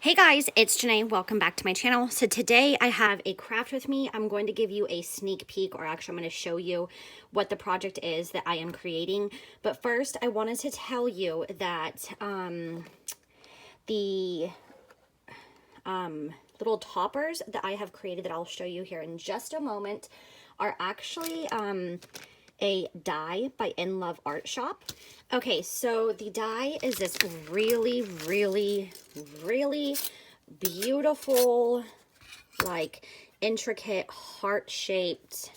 Hey guys, it's Janai. Welcome back to my channel. So today I have a craft with me. I'm going to give you a sneak peek, or actually I'm going to show you what the project is that I am creating. But first I wanted to tell you that the little toppers that I have created that I'll show you here in just a moment are actually a die by In Love Art Shop. Okay, so the die is this really beautiful, like intricate heart-shaped,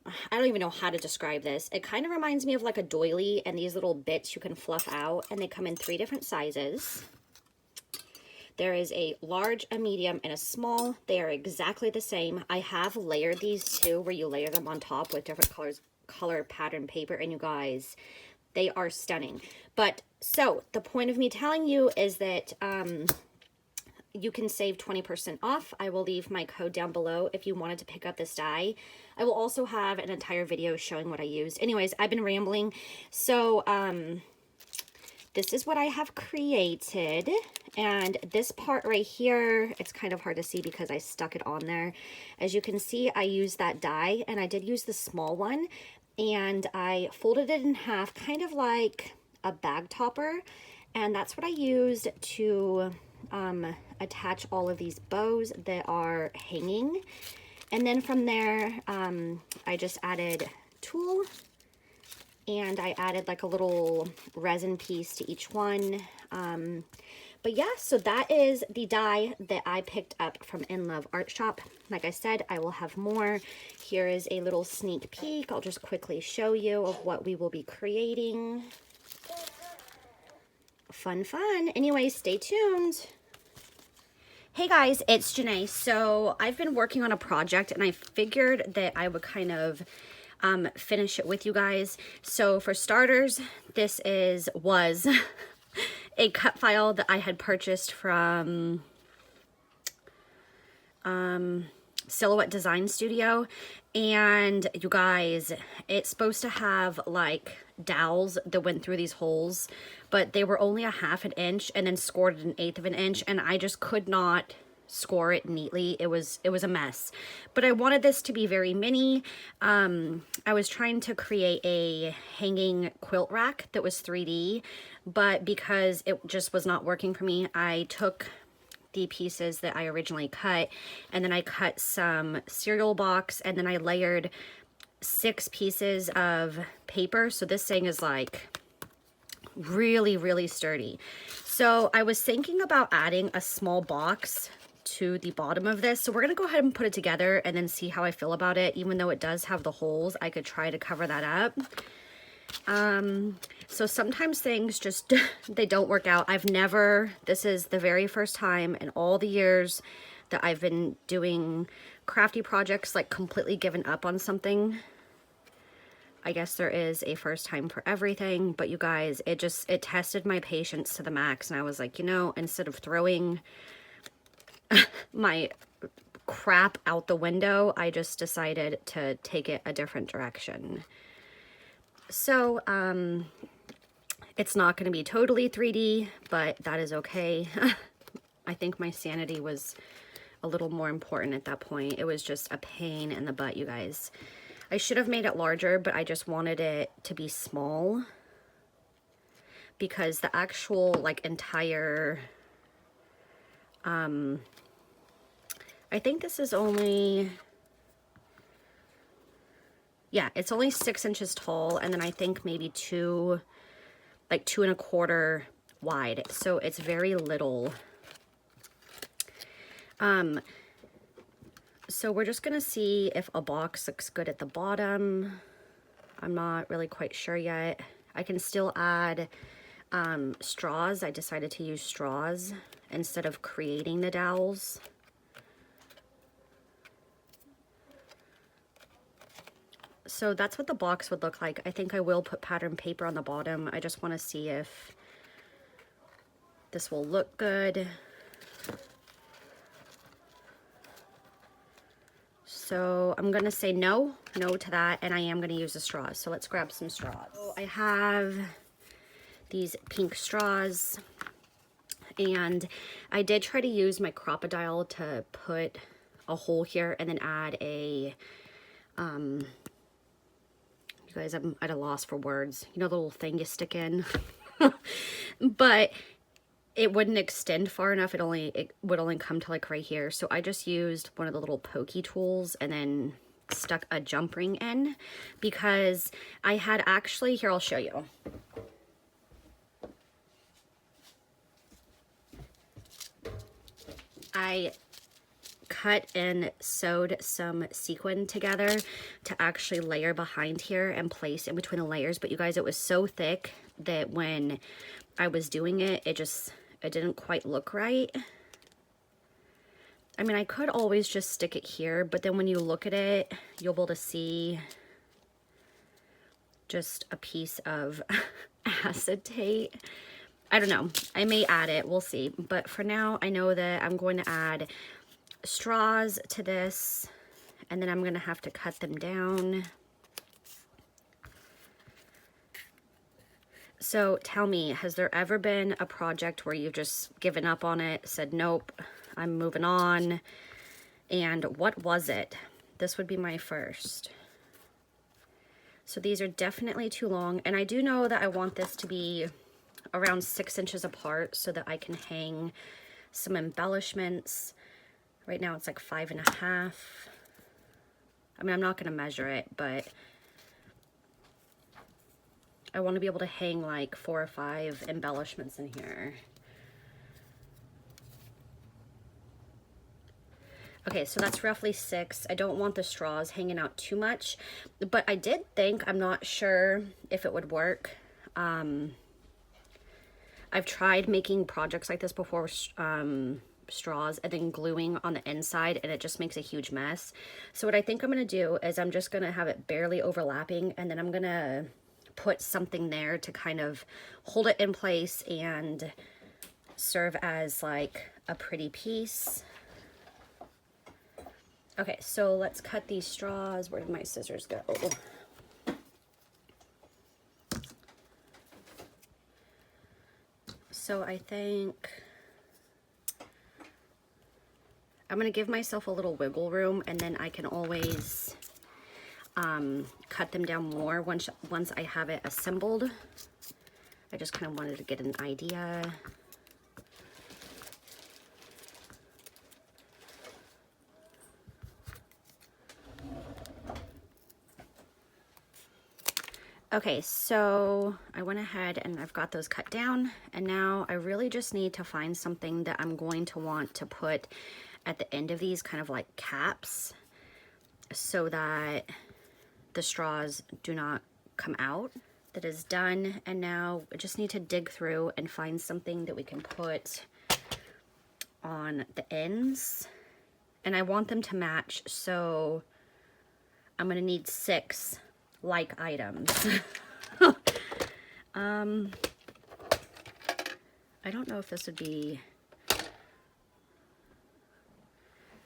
I don't even know how to describe this. It kind of reminds me of like a doily, and these little bits you can fluff out, and they come in 3 different sizes. There is a large, a medium, and a small. They are exactly the same. I have layered these too, where you layer them on top with different color pattern paper, and you guys, they are stunning. But so the point of me telling you is that you can save 20% off. I will leave my code down below if you wanted to pick up this die. I will also have an entire video showing what I used. Anyways, I've been rambling. So this is what I have created, and this part right here, it's kind of hard to see because I stuck it on there. As you can see, I used that die, and I did use the small one, and I folded it in half, kind of like a bag topper, and that's what I used to attach all of these bows that are hanging. And then from there, I just added tulle, and I added like a little resin piece to each one. But yeah, so that is the die that I picked up from In Love Art Shop. Like I said, I will have more. Here is a little sneak peek. I'll just quickly show you of what we will be creating. Fun, fun. Anyway, stay tuned. Hey guys, it's Janai. So I've been working on a project, and I figured that I would kind of finish it with you guys. So for starters, this was a cut file that I had purchased from Silhouette Design Studio, and you guys, it's supposed to have like dowels that went through these holes, but they were only a 1/2 inch and then scored 1/8 of an inch, and I just could not score it neatly. It was a mess. But I wanted this to be very mini. I was trying to create a hanging quilt rack that was 3D, but because it just was not working for me, I took the pieces that I originally cut, and then I cut some cereal box, and then I layered 6 pieces of paper. So this thing is like really sturdy. So I was thinking about adding a small box to the bottom of this. So we're going to go ahead and put it together and then see how I feel about it. Even though it does have the holes, I could try to cover that up. So sometimes things just, they don't work out. This is the very first time in all the years that I've been doing crafty projects, like completely given up on something. I guess there is a first time for everything, but you guys, it tested my patience to the max. And I was like, you know, instead of throwing my crap out the window, I just decided to take it a different direction. So it's not going to be totally 3D, but that is okay. I think my sanity was a little more important at that point. It was just a pain in the butt, you guys. I should have made it larger, but I just wanted it to be small because the actual like entire I think this is only, yeah, it's only 6 inches tall, and then I think maybe 2 2¼ wide. So it's very little. So we're just gonna see if a box looks good at the bottom. I'm not really quite sure yet. I can still add straws. I decided to use straws instead of creating the dowels. So that's what the box would look like. I think I will put pattern paper on the bottom. I just want to see if this will look good. So I'm going to say no to that, and I am going to use the straws. So let's grab some straws. So I have these pink straws, And I did try to use my crocodile to put a hole here and then add a, you guys, I'm at a loss for words. You know the little thing you stick in? But it wouldn't extend far enough. It would only come to like right here. So I just used one of the little pokey tools and then stuck a jump ring in, because I had actually, here, I'll show you. I cut and sewed some sequin together to actually layer behind here and place in between the layers. But you guys, it was so thick that when I was doing it, it didn't quite look right. I mean, I could always just stick it here, but then when you look at it, you'll be able to see just a piece of acetate. I don't know. I may add it. We'll see. But for now, I know that I'm going to add straws to this, and then I'm going to have to cut them down. So tell me, has there ever been a project where you've just given up on it, said, nope, I'm moving on? And what was it? This would be my first. So these are definitely too long. And I do know that I want this to be around 6 inches apart so that I can hang some embellishments. Right now it's like 5.5. I mean, I'm not going to measure it, but I want to be able to hang like 4 or 5 embellishments in here. Okay, so that's roughly 6. I don't want the straws hanging out too much, but I did think, I'm not sure if it would work. I've tried making projects like this before with straws and then gluing on the inside, and it just makes a huge mess. So what I think I'm going to do is I'm just going to have it barely overlapping, and then I'm going to put something there to kind of hold it in place and serve as like a pretty piece. Okay, so let's cut these straws. Where did my scissors go? So I think I'm going to give myself a little wiggle room, and then I can always cut them down more once I have it assembled. I just kind of wanted to get an idea. Okay, so I went ahead and I've got those cut down, and now I really just need to find something that I'm going to want to put at the end of these, kind of like caps, so that the straws do not come out. That is done, and now I just need to dig through and find something that we can put on the ends, and I want them to match, so I'm gonna need 6 like items. I don't know if this would be,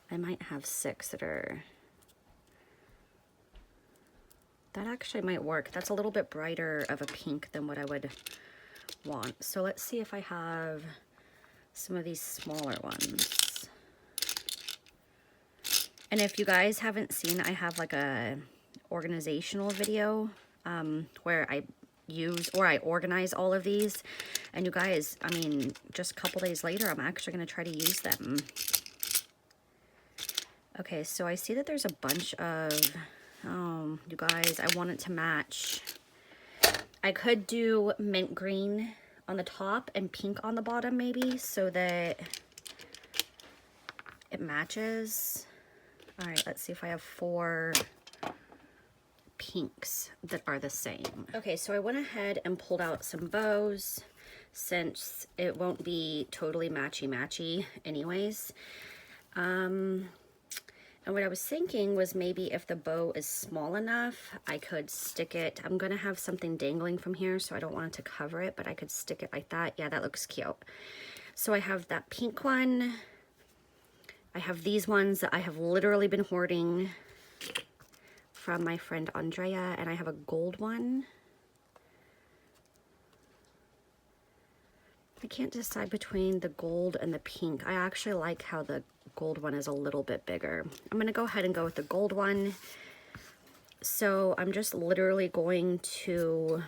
I might have 6 that are, that actually might work. That's a little bit brighter of a pink than what I would want. So let's see if I have some of these smaller ones. And if you guys haven't seen, I have like a organizational video where I organize all of these, and you guys, I mean, just a couple days later I'm actually going to try to use them. Okay, so I see that there's a bunch of, oh, you guys, I want it to match. I could do mint green on the top and pink on the bottom maybe, so that it matches. All right, let's see if I have 4 pinks that are the same. Okay, so I went ahead and pulled out some bows, since it won't be totally matchy-matchy anyways. And what I was thinking was maybe if the bow is small enough, I could stick it. I'm gonna have something dangling from here, so I don't want it to cover it, but I could stick it like that. Yeah, that looks cute. So I have that pink one. I have these ones that I have literally been hoarding from my friend Andrea, and I have a gold one. I can't decide between the gold and the pink. I actually like how the gold one is a little bit bigger. I'm gonna go ahead and go with the gold one. So I'm just literally going to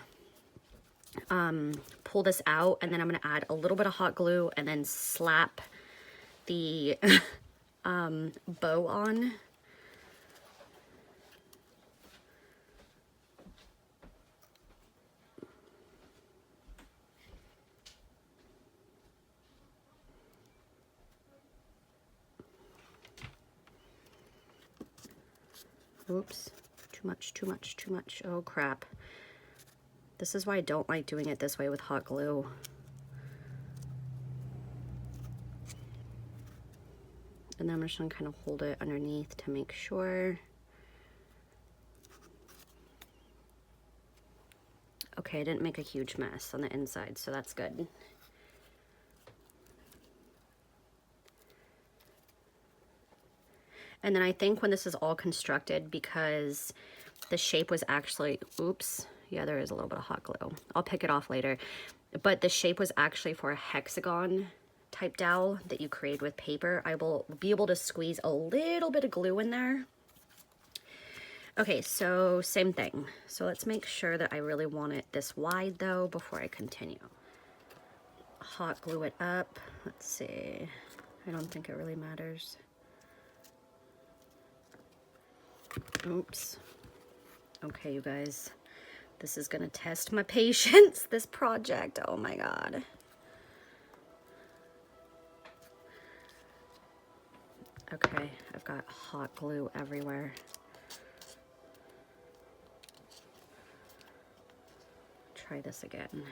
pull this out, and then I'm gonna add a little bit of hot glue and then slap the bow on. Oops, too much, too much, too much. Oh crap. This is why I don't like doing it this way with hot glue. And then I'm just gonna kind of hold it underneath to make sure. Okay, I didn't make a huge mess on the inside, so that's good. And then I think when this is all constructed, because the shape was actually, oops, yeah, there is a little bit of hot glue. I'll pick it off later. But the shape was actually for a hexagon type dowel that you create with paper. I will be able to squeeze a little bit of glue in there. Okay, so same thing. So let's make sure that I really want it this wide though before I continue. Hot glue it up. Let's see. I don't think it really matters. Oops. Okay, you guys. This is gonna test my patience, this project. Oh my God. Okay, I've got hot glue everywhere. Try this again.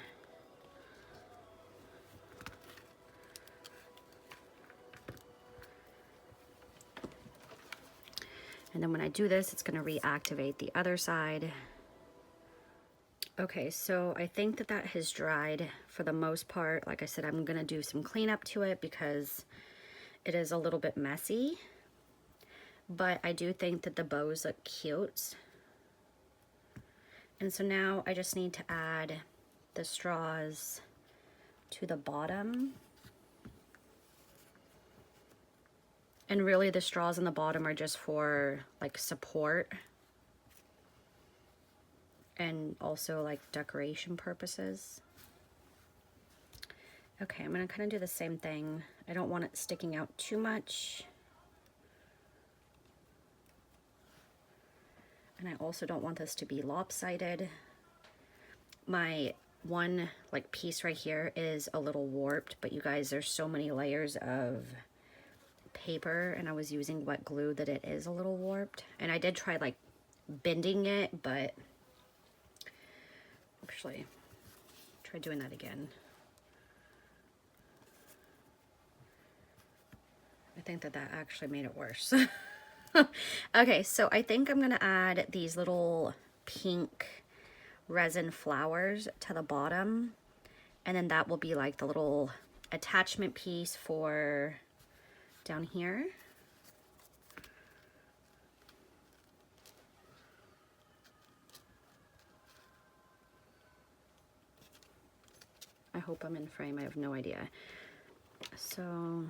And then when I do this, it's gonna reactivate the other side. Okay, so I think that that has dried for the most part. Like I said, I'm gonna do some cleanup to it because it is a little bit messy. But I do think that the bows look cute. And so now I just need to add the straws to the bottom. And really the straws on the bottom are just for like support and also like decoration purposes. Okay, I'm gonna kind of do the same thing. I don't want it sticking out too much. And I also don't want this to be lopsided. My one like piece right here is a little warped, but you guys, there's so many layers of paper and I was using wet glue that it is a little warped. And I did try like bending it, but actually try doing that again. I think that that actually made it worse. Okay, so I think I'm gonna add these little pink resin flowers to the bottom, and then that will be like the little attachment piece for down here. I hope I'm in frame, I have no idea. So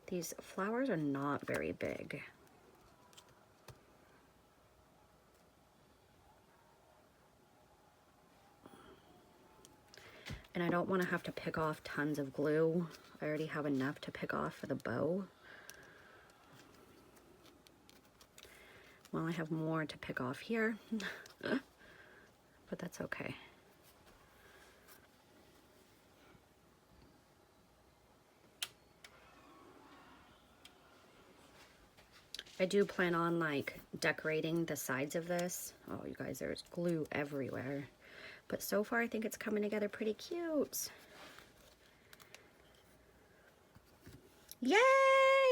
these flowers are not very big. And I don't want to have to pick off tons of glue. I already have enough to pick off for the bow. Well, I have more to pick off here, but that's okay. I do plan on like decorating the sides of this. Oh, you guys, there's glue everywhere. But so far, I think it's coming together pretty cute. Yay!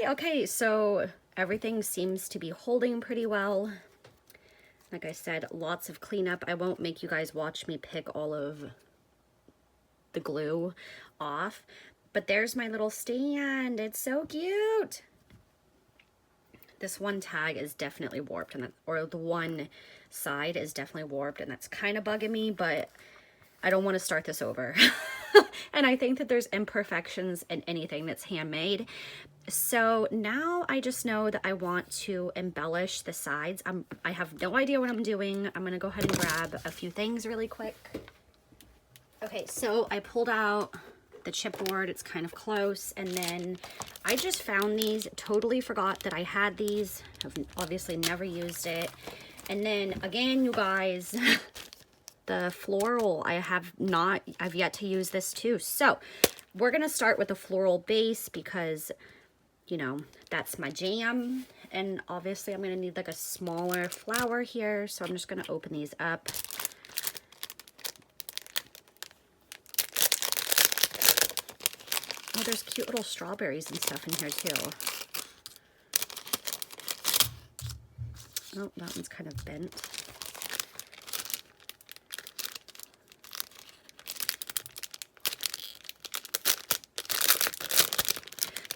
Okay, so everything seems to be holding pretty well. Like I said, lots of cleanup. I won't make you guys watch me pick all of the glue off. But there's my little stand. It's so cute. This one tag is definitely warped, and that, or the one side is definitely warped, and that's kind of bugging me, but I don't want to start this over. And I think that there's imperfections in anything that's handmade. So now I just know that I want to embellish the sides. I have no idea what I'm doing. I'm gonna go ahead and grab a few things really quick. Okay, so I pulled out the chipboard. It's kind of close. And then I just found these, totally forgot that I had these. I've obviously never used it. And then again, you guys, the floral, I've yet to use this too. So we're gonna start with the floral base because, you know, that's my jam. And obviously I'm gonna need like a smaller flower here. So I'm just gonna open these up. Oh, there's cute little strawberries and stuff in here too. Oh, that one's kind of bent.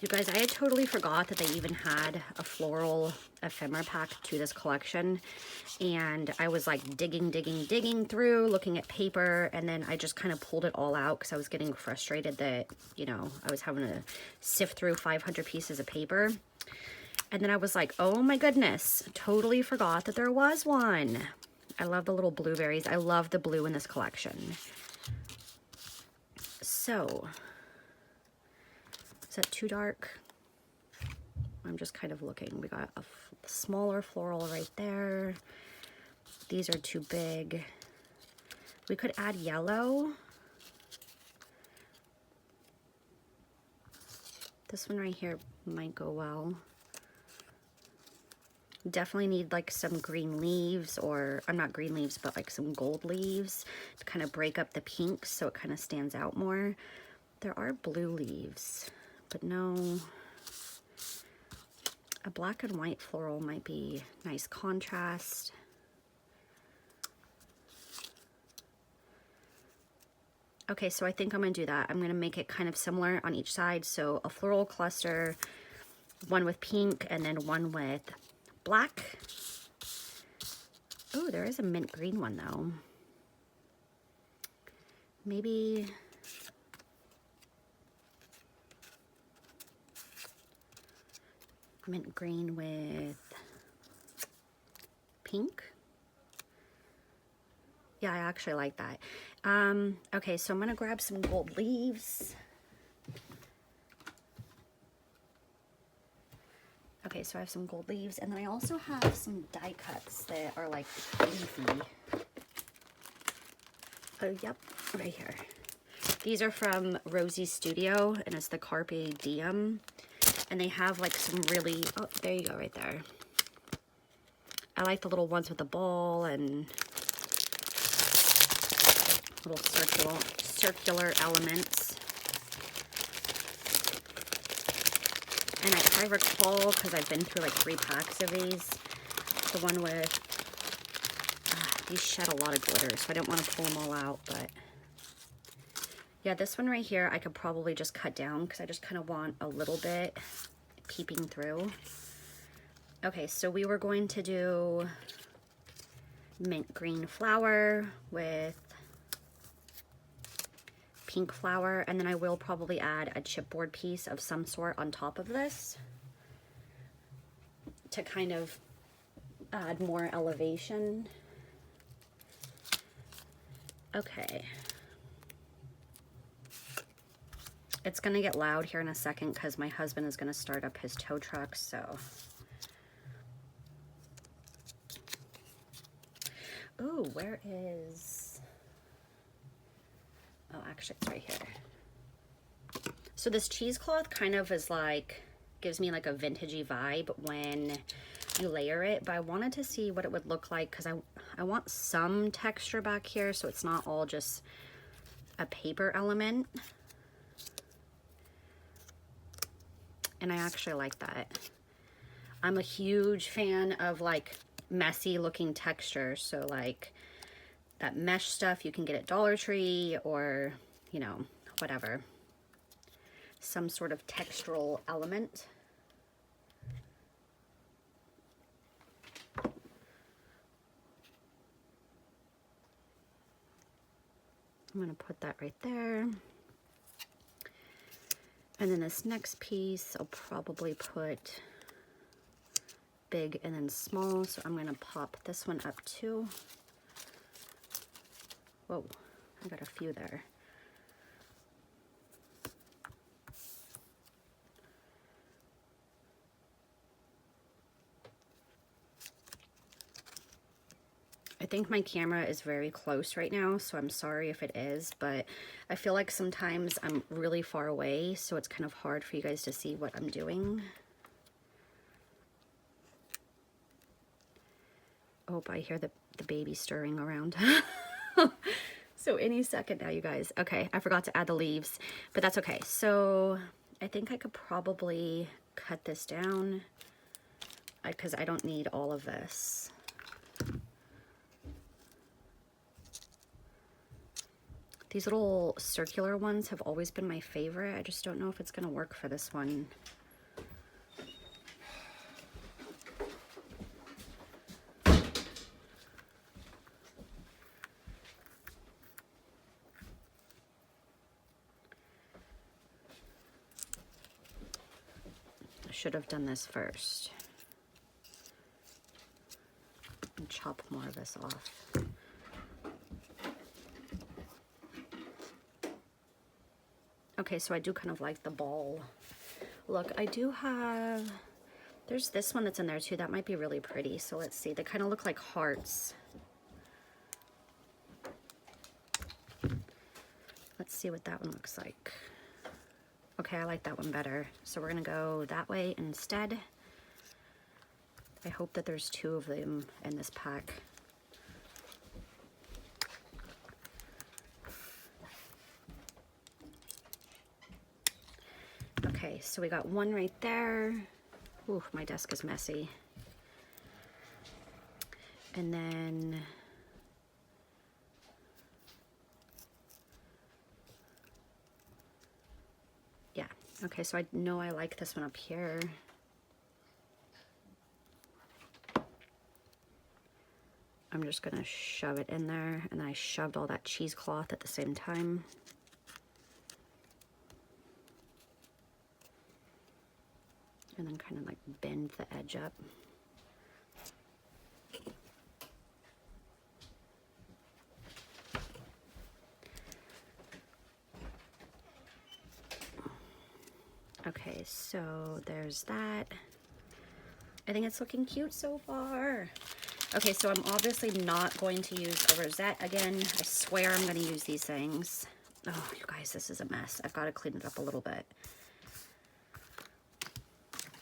You guys, I had totally forgot that they even had a floral ephemera pack to this collection. And I was like digging through, looking at paper, and then I just kind of pulled it all out because I was getting frustrated that, you know, I was having to sift through 500 pieces of paper. And then I was like, oh my goodness, totally forgot that there was one. I love the little blueberries. I love the blue in this collection. So, is that too dark? I'm just kind of looking. We got a smaller floral right there. These are too big. We could add yellow. This one right here might go well. Definitely need like some green leaves, or I'm not green leaves, but like some gold leaves to kind of break up the pinks so it kind of stands out more. There are blue leaves, but no. A black and white floral might be nice contrast. Okay, so I think I'm gonna do that. I'm gonna make it kind of similar on each side. So a floral cluster, one with pink and then one with black. Oh, there is a mint green one though. Maybe mint green with pink. Yeah, I actually like that. Okay, so I'm gonna grab some gold leaves. Okay, so I have some gold leaves, and then I also have some die cuts that are like leafy. Oh, yep, right here. These are from Rosie's Studio, and it's the Carpe Diem. And they have like some really, oh, there you go, right there. I like the little ones with the ball and little circular elements. And if I recall, because I've been through like 3 packs of these, the one with, these shed a lot of glitter, so I don't want to pull them all out, but yeah, this one right here, I could probably just cut down because I just kind of want a little bit peeping through. Okay, so we were going to do mint green flower with pink flower, and then I will probably add a chipboard piece of some sort on top of this to kind of add more elevation. Okay. It's gonna get loud here in a second because my husband is gonna start up his tow truck, so. Ooh, where is, oh, actually it's right here. So this cheesecloth kind of is like, gives me like a vintagey vibe when you layer it, but I wanted to see what it would look like because I want some texture back here so it's not all just a paper element. And I actually like that. I'm a huge fan of like messy looking texture. So like that mesh stuff you can get at Dollar Tree or, you know, whatever. Some sort of textural element. I'm gonna put that right there. And then this next piece, I'll probably put big and then small. So I'm gonna pop this one up too. Whoa, I got a few there. I think my camera is very close right now, so I'm sorry if it is, but I feel like sometimes I'm really far away, so it's kind of hard for you guys to see what I'm doing. Oh, I hear the baby stirring around. So any second now, you guys. Okay, I forgot to add the leaves, but that's okay. So I think I could probably cut this down because I don't need all of this. These little circular ones have always been my favorite. I just don't know if it's gonna work for this one. I should have done this first. And chop more of this off. Okay, so I do kind of like the ball look. I do have, there's this one that's in there too. That might be really pretty. So let's see. They kind of look like hearts. Let's see what that one looks like. Okay, I like that one better. So we're gonna go that way instead. I hope that there's 2 of them in this pack. Okay, so we got one right there. Ooh, my desk is messy. And then yeah, okay, so I know I like this one up here. I'm just gonna shove it in there, and then I shoved all that cheesecloth at the same time. And then kind of like bend the edge up. Okay, so there's that. I think it's looking cute so far. Okay, so I'm obviously not going to use a rosette again. I swear I'm gonna use these things. Oh, you guys, this is a mess. I've got to clean it up a little bit.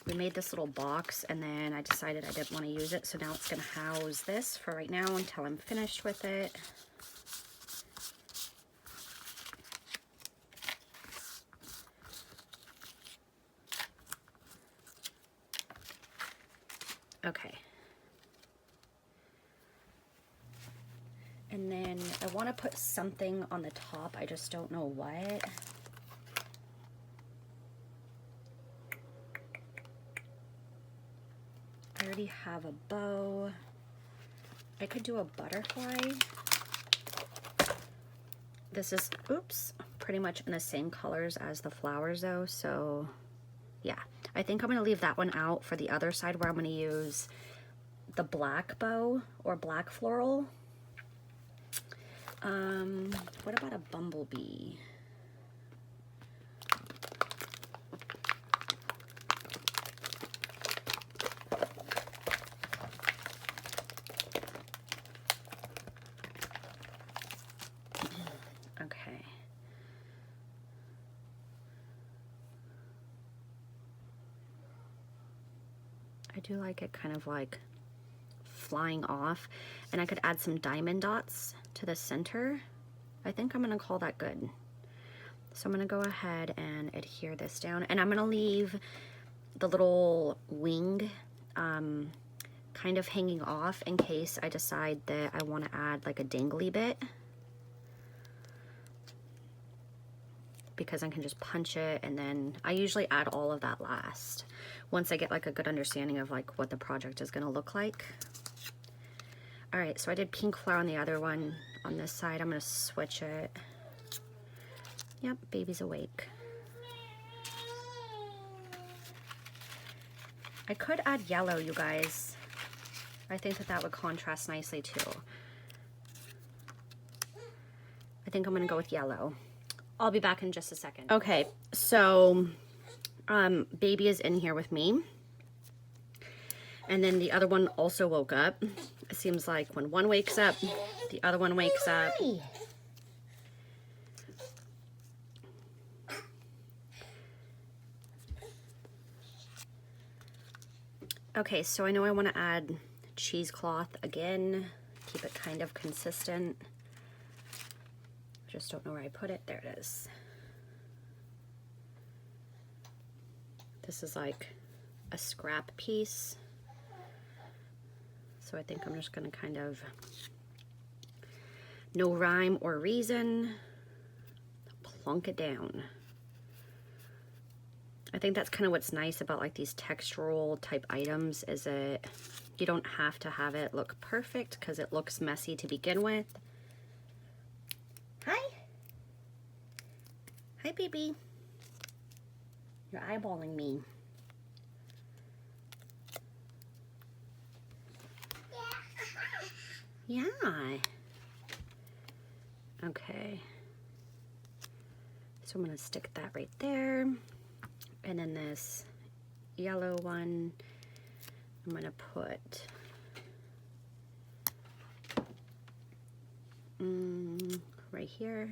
We made this little box and then I decided I didn't want to use it, so now it's going to house this for right now until I'm finished with it. Okay. And then I want to put something on the top, I just don't know what. I already have a bow. I could do a butterfly. This is, oops, pretty much in the same colors as the flowers though, so yeah. I think I'm gonna leave that one out for the other side where I'm gonna use the black bow or black floral. What about a bumblebee? Okay. I do like it kind of like flying off, and I could add some diamond dots to the center. I think I'm gonna call that good. So I'm gonna go ahead and adhere this down, and I'm gonna leave the little wing kind of hanging off in case I decide that I want to add like a dangly bit, because I can just punch it, and then I usually add all of that last once I get like a good understanding of like what the project is gonna look like. All right, so I did pink flower on the other one. On this side, I'm gonna switch it. Yep, baby's awake. I could add yellow, you guys. I think that that would contrast nicely too. I think I'm gonna go with yellow. I'll be back in just a second. Okay, so baby is in here with me. And then the other one also woke up. It seems like when one wakes up, the other one wakes up. Okay, so I know I want to add cheesecloth again, keep it kind of consistent. Just don't know where I put it. There it is. This is like a scrap piece. So I think I'm just gonna kind of, no rhyme or reason, plunk it down. I think that's kind of what's nice about like these textural type items, is that you don't have to have it look perfect because it looks messy to begin with. Hi. Hi, baby. You're eyeballing me. Yeah. Okay. So I'm going to stick that right there. And then this yellow one, I'm going to put right here.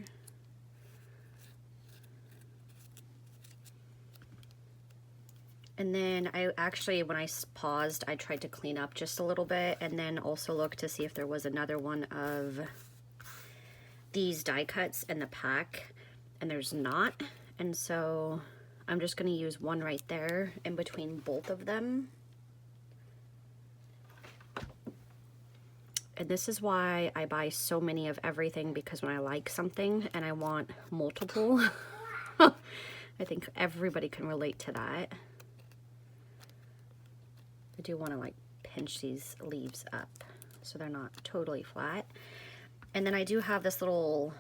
And then I actually, when I paused, I tried to clean up just a little bit and then also look to see if there was another one of these die cuts in the pack, and there's not. And so I'm just going to use one right there in between both of them. And this is why I buy so many of everything, because when I like something and I want multiple, I think everybody can relate to that. I do want to like pinch these leaves up so they're not totally flat. And then I do have this little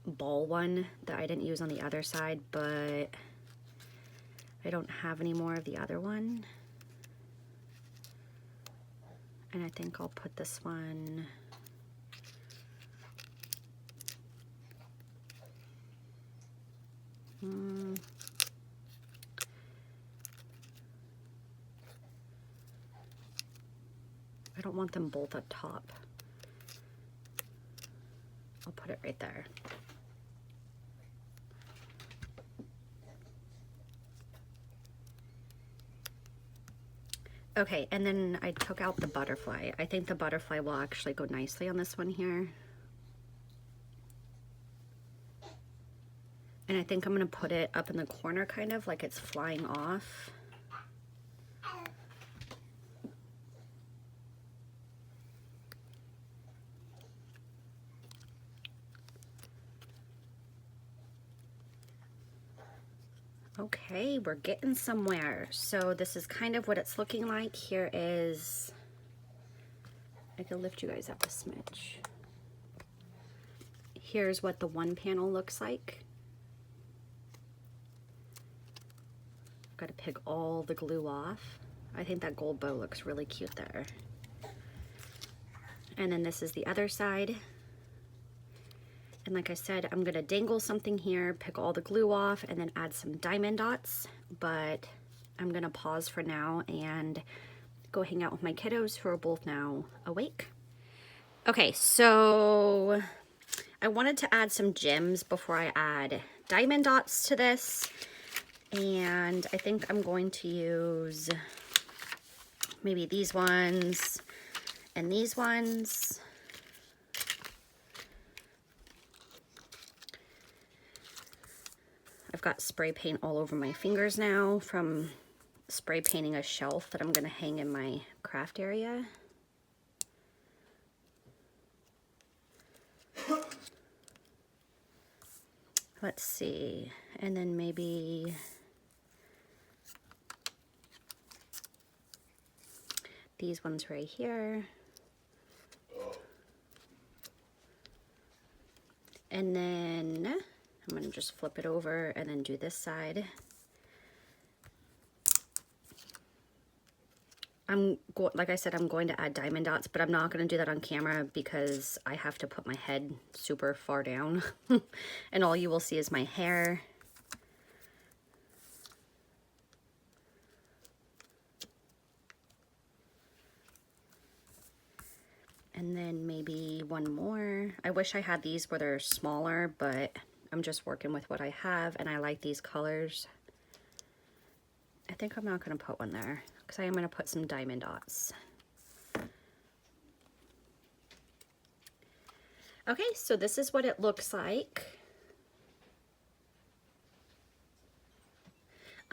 ball one that I didn't use on the other side, but I don't have any more of the other one. And I think I'll put this one I don't want them both up top. I'll put it right there. Okay, and then I took out the butterfly. I think the butterfly will actually go nicely on this one here. And I think I'm gonna put it up in the corner, kind of like it's flying off. Okay, we're getting somewhere. So this is kind of what it's looking like. Here is, I can lift you guys up a smidge. Here's what the one panel looks like. Got to pick all the glue off. I think that gold bow looks really cute there. And then this is the other side. And like I said, I'm gonna dangle something here, pick all the glue off, and then add some diamond dots. But I'm gonna pause for now and go hang out with my kiddos, who are both now awake. Okay, so I wanted to add some gems before I add diamond dots to this. And I think I'm going to use maybe these ones and these ones. I've got spray paint all over my fingers now from spray painting a shelf that I'm going to hang in my craft area. Let's see, and then maybe these ones right here. And then I'm going to just flip it over and then do this side. like I said, I'm going to add diamond dots, but I'm not going to do that on camera because I have to put my head super far down. And all you will see is my hair. And then maybe one more. I wish I had these where they're smaller, but I'm just working with what I have, and I like these colors. I think I'm not going to put one there because I am going to put some diamond dots. Okay, so this is what it looks like.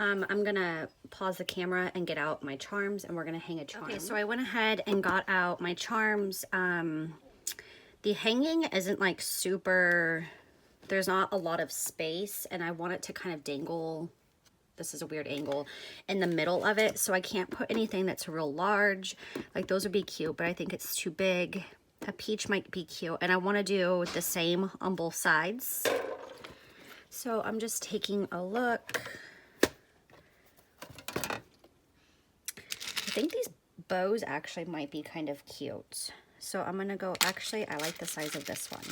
I'm gonna pause the camera and get out my charms, and we're gonna hang a charm. Okay, so I went ahead and got out my charms. The hanging isn't like super, there's not a lot of space, and I want it to kind of dangle, this is a weird angle, in the middle of it, so I can't put anything that's real large. Like those would be cute, but I think it's too big. A peach might be cute, and I want to do the same on both sides. So I'm just taking a look. I think these bows actually might be kind of cute. So I'm going to go, actually, I like the size of this one.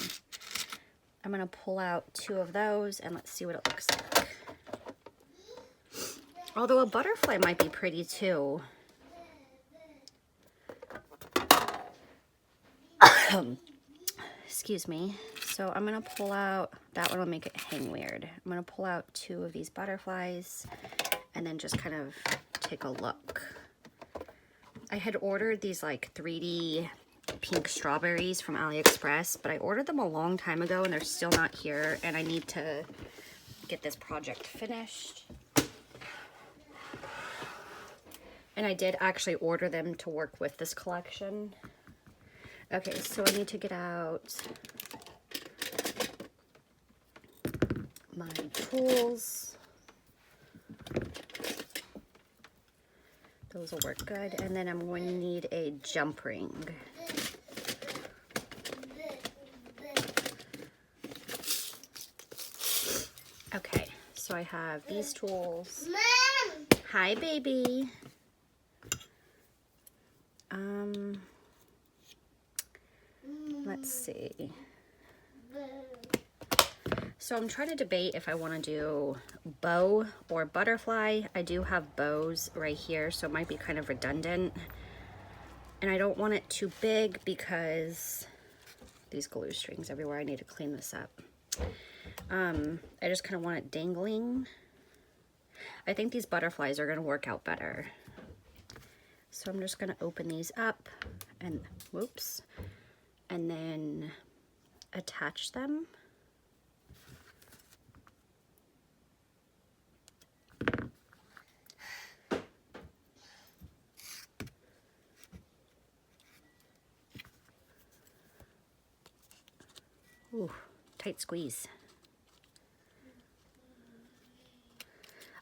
I'm going to pull out 2 of those and let's see what it looks like. Although a butterfly might be pretty too. Excuse me. So I'm going to pull out, that one will make it hang weird. I'm going to pull out 2 of these butterflies and then just kind of take a look. I had ordered these like 3D pink strawberries from AliExpress, but I ordered them a long time ago and they're still not here, and I need to get this project finished. And I did actually order them to work with this collection. Okay, so I need to get out my tools. Those will work good. And then I'm going to need a jump ring. Okay, so I have these tools. Mom! Hi, baby. Let's see. So I'm trying to debate if I want to do bow or butterfly. I do have bows right here, so it might be kind of redundant. And I don't want it too big because these glue strings everywhere. I need to clean this up. I just kind of want it dangling. I think these butterflies are going to work out better. So I'm just going to open these up and, whoops, and then attach them. Ooh, tight squeeze.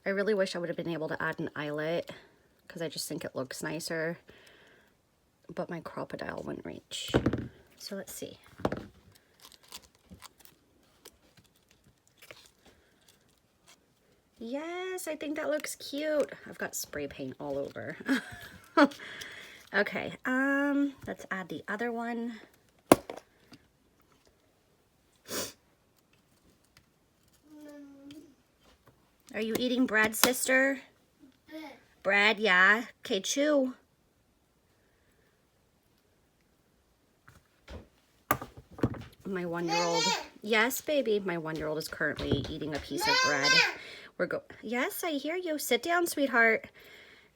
I really wish I would have been able to add an eyelet because I just think it looks nicer, but my crocodile wouldn't reach. So let's see. Yes, I think that looks cute. I've got spray paint all over. Okay, let's add the other one. Are you eating bread, sister? Bread, yeah. Okay, chew. My 1-year-old. Yes, baby. My 1-year-old is currently eating a piece of bread. Yes, I hear you. Sit down, sweetheart.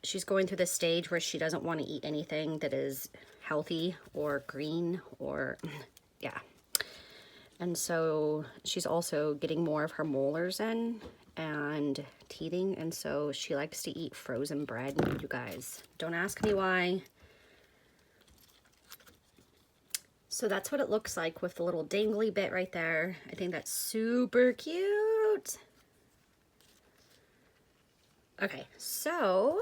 She's going through this stage where she doesn't want to eat anything that is healthy or green or, yeah. And so she's also getting more of her molars in and teething, and so she likes to eat frozen bread. You guys, don't ask me why. So that's what it looks like with the little dangly bit right there. I think that's super cute. Okay, so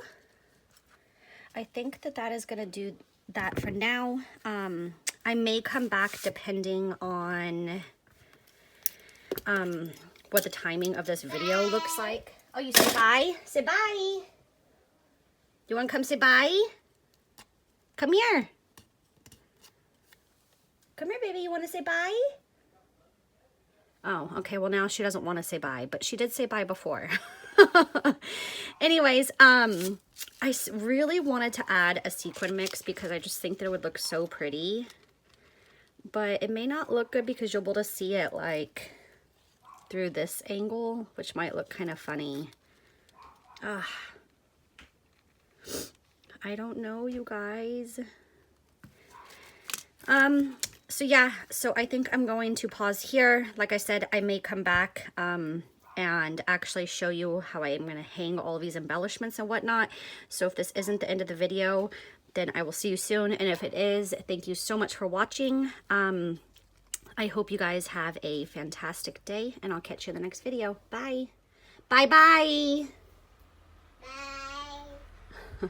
I think that that is gonna do that for now. I may come back depending on what the timing of this video looks like. Oh, you say bye? Say bye. You want to come say bye? Come here. Come here, baby. You want to say bye? Oh, okay. Well, now she doesn't want to say bye, but she did say bye before. Anyways, I really wanted to add a sequin mix because I just think that it would look so pretty. But it may not look good because you'll be able to see it like through this angle, which might look kind of funny. I don't know, you guys. So yeah, so I think I'm going to pause here. Like I said, I may come back and actually show you how I am going to hang all these embellishments and whatnot. So if this isn't the end of the video, then I will see you soon. And if it is, thank you so much for watching. I hope you guys have a fantastic day, and I'll catch you in the next video. Bye. Bye-bye. Bye.